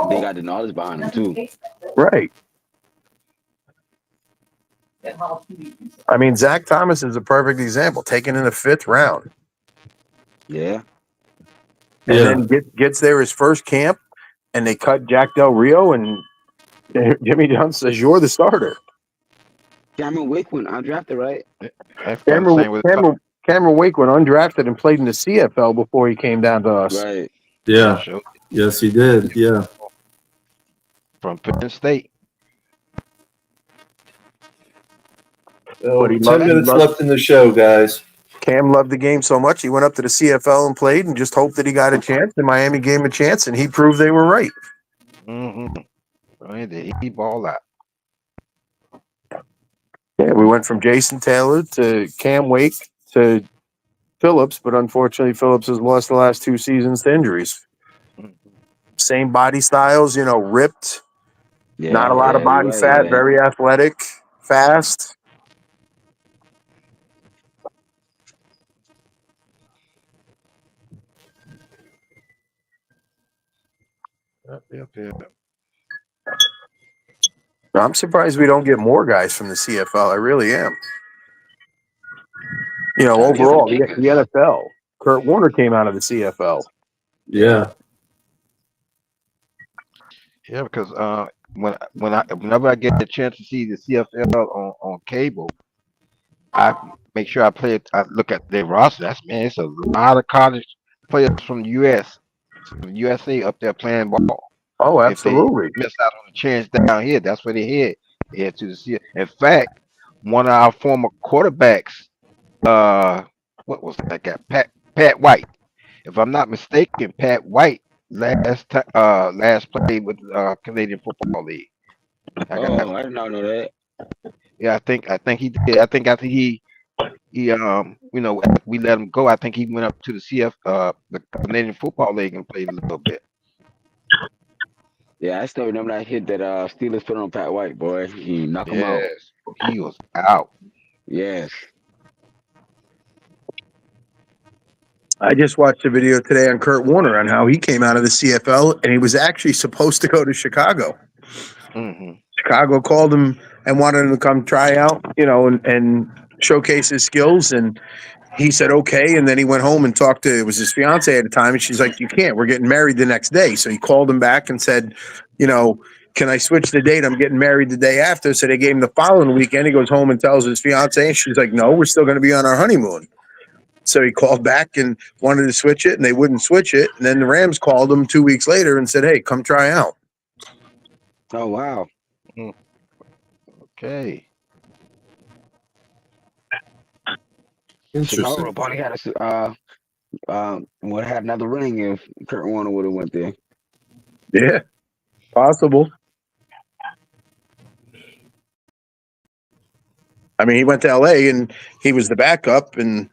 They got the knowledge behind them too. Right. I mean, Zach Thomas is a perfect example, taken in the 5th round. Yeah. And Yeah. then gets there his first camp, and they cut Jack Del Rio, and Jimmy Johnson says, you're the starter. Cameron Wake went undrafted, right? That's kind of the same with Cameron Wake went undrafted and played in the CFL before he came down to us. Right. Yeah. sure, Yes, he did. Yeah. from Penn State. Well, But 10 minutes left in the show, guys. Cam loved the game so much, he went up to the CFL and played and just hoped that he got a chance, and Miami gave him a chance, and he proved they were right. Hmm. He ball out. Yeah, we went from Jason Taylor to Cam Wake to Phillips, but unfortunately Phillips has lost the last 2 seasons to injuries. Mhm. Same body styles, ripped, Not a lot of body you're right, fat, man. very athletic, fast. Yep. I'm surprised we don't get more guys from the CFL. I really am. You know, Trying to get some overall, the kickers. NFL. Kurt Warner came out of the CFL. Yeah. Yeah, because whenever I get a chance to see the CFL on cable, I make sure I look at their roster. It's a lot of college players from the US, from USA up there playing ball. Oh, If they absolutely. miss out on a chance down here, that's where they head. They head to the CFL. In fact, one of our former quarterbacks, what was that guy? Pat White. If I'm not mistaken, Pat White last played with Canadian Football League. I got Oh, I did not know that. Yeah, I think he did. I think after after we let him go, I think he went up to the Canadian Football League and played a little bit. Yeah, I still remember that hit that Steelers put on Pat White, boy. He knocked him out. Yes, he was out. Yes. I just watched a video today on Kurt Warner on how he came out of the CFL and he was actually supposed to go to Chicago. Hmm Chicago called him and wanted him to come try out, and showcase his skills. And he said, okay. And then he went home and talked to, it was his fiance at the time. And she's like, you can't, we're getting married the next day. So he called him back and said, can I switch the date? I'm getting married the day after. So they gave him the following weekend. He goes home and tells his fiance, and she's like, no, we're still going to be on our honeymoon. So he called back and wanted to switch it, and they wouldn't switch it. And then the Rams called him 2 weeks later and said, hey, come try out. Oh, wow. Okay. Interesting. Chicago probably would have another ring if Kurt Warner would have went there. Yeah, possible. I mean, he went to LA and he was the backup, and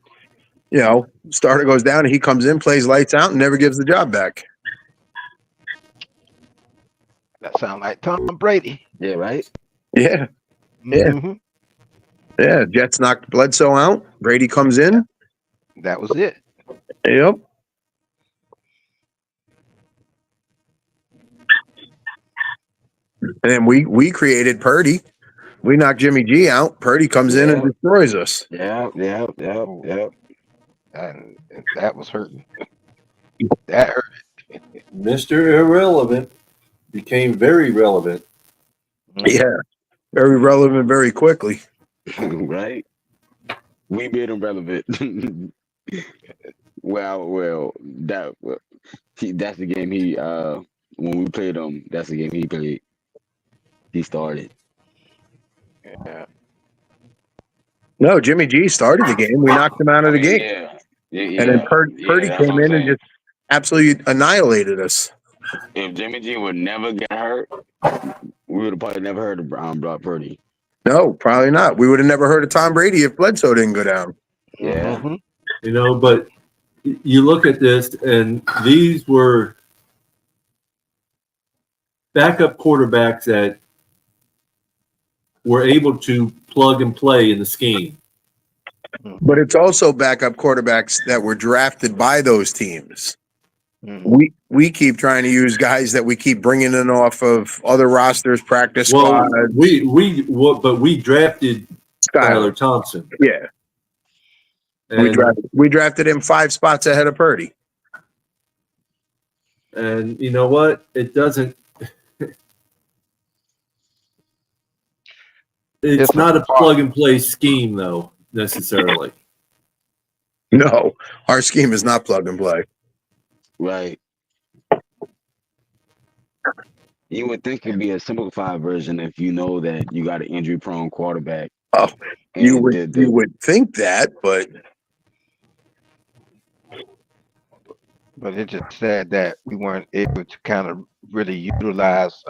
starter goes down and he comes in, plays lights out, and never gives the job back. That sounds like Tom Brady. Yeah, right? Yeah. Yeah. Mm-hmm. Yeah. Jets knocked Bledsoe out. Brady comes in. That was it. Yep. And then we created Purdy. We knocked Jimmy G out. Purdy comes in and destroys us. Yeah. And that was hurting. That hurt. Mr. Irrelevant became very relevant. Yeah. Very relevant very quickly. Right? We made him relevant. That's the game he when we played him, that's the game he played. He started. Yeah. No, Jimmy G started the game. We knocked him out of the game. Yeah. And then Purdy that's came what I'm in and saying. just absolutely annihilated us. If Jimmy G would never get hurt, we would have probably never heard of Brock Purdy. No, probably not. We would have never heard of Tom Brady if Bledsoe didn't go down. Yeah. Mm-hmm. But you look at this, and these were backup quarterbacks that were able to plug and play in the scheme. But it's also backup quarterbacks that were drafted by those teams. Mm-hmm. We keep trying to use guys that we keep bringing in off of other rosters, practice squads. We drafted Skylar Thompson. Yeah, we drafted him 5 spots ahead of Purdy. And you know what? It doesn't. It's not a plug and play scheme, though, necessarily. No, our scheme is not plug and play. Right. You would think it'd be a simplified version if you know that you got an injury-prone quarterback. Oh, you would think that, but it's just sad that we weren't able to kind of really utilize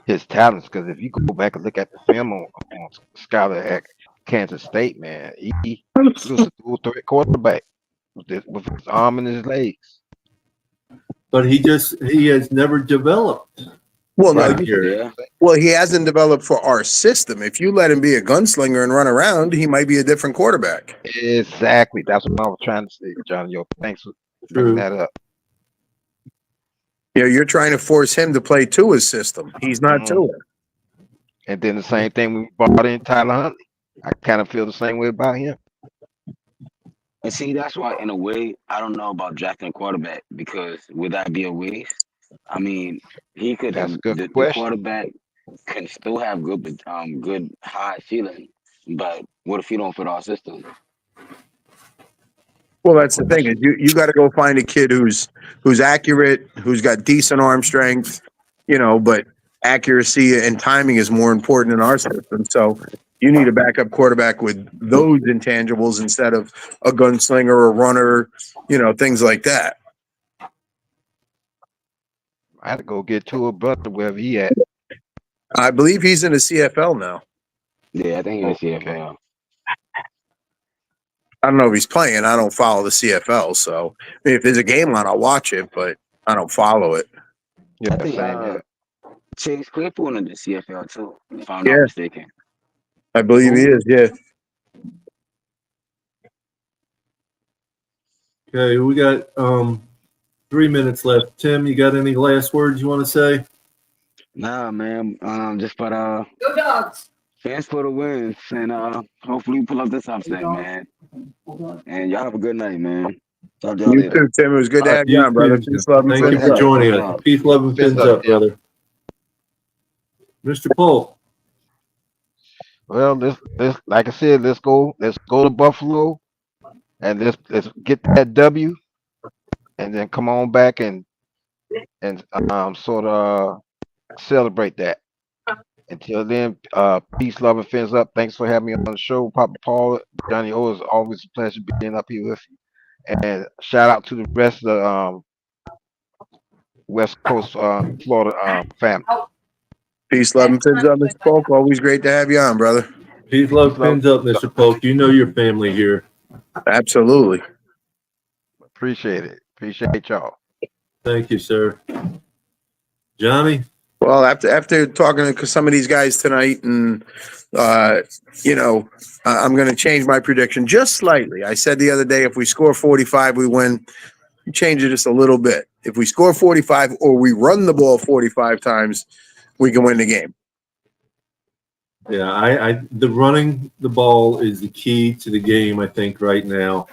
his talents. Because if you go back and look at the film on Skylar at Kansas State, man, he was a dual threat quarterback with his arm and his legs. But he has never developed. Well, no, Right here. Yeah. well, he hasn't developed for our system. If you let him be a gunslinger and run around, he might be a different quarterback. Exactly. That's what I was trying to say, Johnny. Yo, thanks for bringing True. that up. You know, you're trying to force him to play Tua's system. He's not Mhm. Tua. And then the same thing we brought in Tyler Huntley. I kind of feel the same way about him. And see, that's why, in a way, I don't know about drafting a quarterback because would that be a waste? I mean, he could That's have a good the question. quarterback can still have good high ceiling, but what if he don't fit our system? Well, that's the thing is you got to go find a kid who's accurate, who's got decent arm strength, you know, but accuracy and timing is more important in our system. So you need a backup quarterback with those intangibles instead of a gunslinger, a runner, you know, things like that. I had to go get Tua Butler wherever he at. I believe he's in the CFL now. Yeah, I think Oh, he's the okay. CFL. I don't know if he's playing. I don't follow the CFL, so I mean, if there's a game on, I'll watch it, but I don't follow it. Yeah, I think same here. Chase Claypool in the CFL too, if I'm not Yeah, mistaken. I believe he is. Yeah. Okay, we got 3 minutes left. Tim, you got any last words you want to say? Nah, man. Just but Go Dogs. fans for the wins, and hopefully we pull up this upset, man. And y'all have a good night, man. Talk to y'all You later. too, Tim. It was good to have you You on, brother. too. Peace, love, and Thank you fins for up. joining Fins us. up. Peace, love, and Fins fins up, up, Tim. brother. Mr. Polk. Well, let's like I said, let's go to Buffalo and let's get that W and then come on back and sort of celebrate that. Until then, peace, love, and fins up. Thanks for having me on the show, Papa Paul, Johnny O. It's always a pleasure being up here with you. And shout out to the rest of the West Coast Florida family. Peace, love, and fins up, Mr. Polk. Always great to have you on, brother. Peace, love, fins up, Mr. Polk. You know your family here. Absolutely. Appreciate it. Appreciate y'all. Thank you, sir. Johnny? Well, after talking to some of these guys tonight, and you know, I'm going to change my prediction just slightly. I said the other day, if we score 45, we win. Change it just a little bit. If we score 45 or we run the ball 45 times, we can win the game. Yeah, I the running the ball is the key to the game, I think, right now.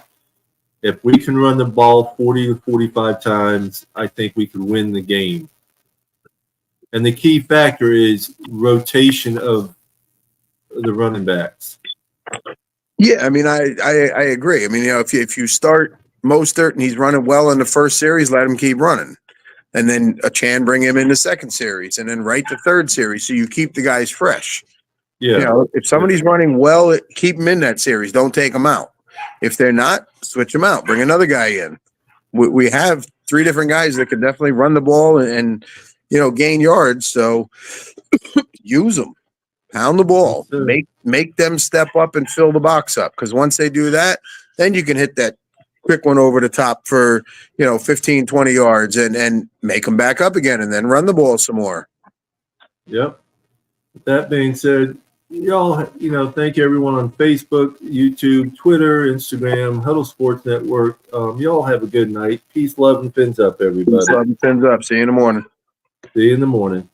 If we can run the ball 40 to 45 times, I think we could win the game. And the key factor is rotation of the running backs. Yeah, I mean, I agree. I mean, you know, if you start Mostert and he's running well in the first series, let him keep running. And then a Chan bring him in the second series and then right the third series. So you keep the guys fresh. Yeah. You know, if somebody's running well, keep them in that series. Don't take them out. If they're not, switch them out. Bring another guy in. We have three different guys that can definitely run the ball and you know, gain yards. So use them. Pound the ball. Make them step up and fill the box up. Because once they do that, then you can hit that quick one over the top for, you know, 15, 20 yards and make them back up again and then run the ball some more. Yep. With that being said, y'all, you know, thank you everyone on Facebook, YouTube, Twitter, Instagram, Huddle Sports Network. Y'all have a good night. Peace, love, and fins up, everybody. Peace, love, and fins up. See you in the morning. See you in the morning.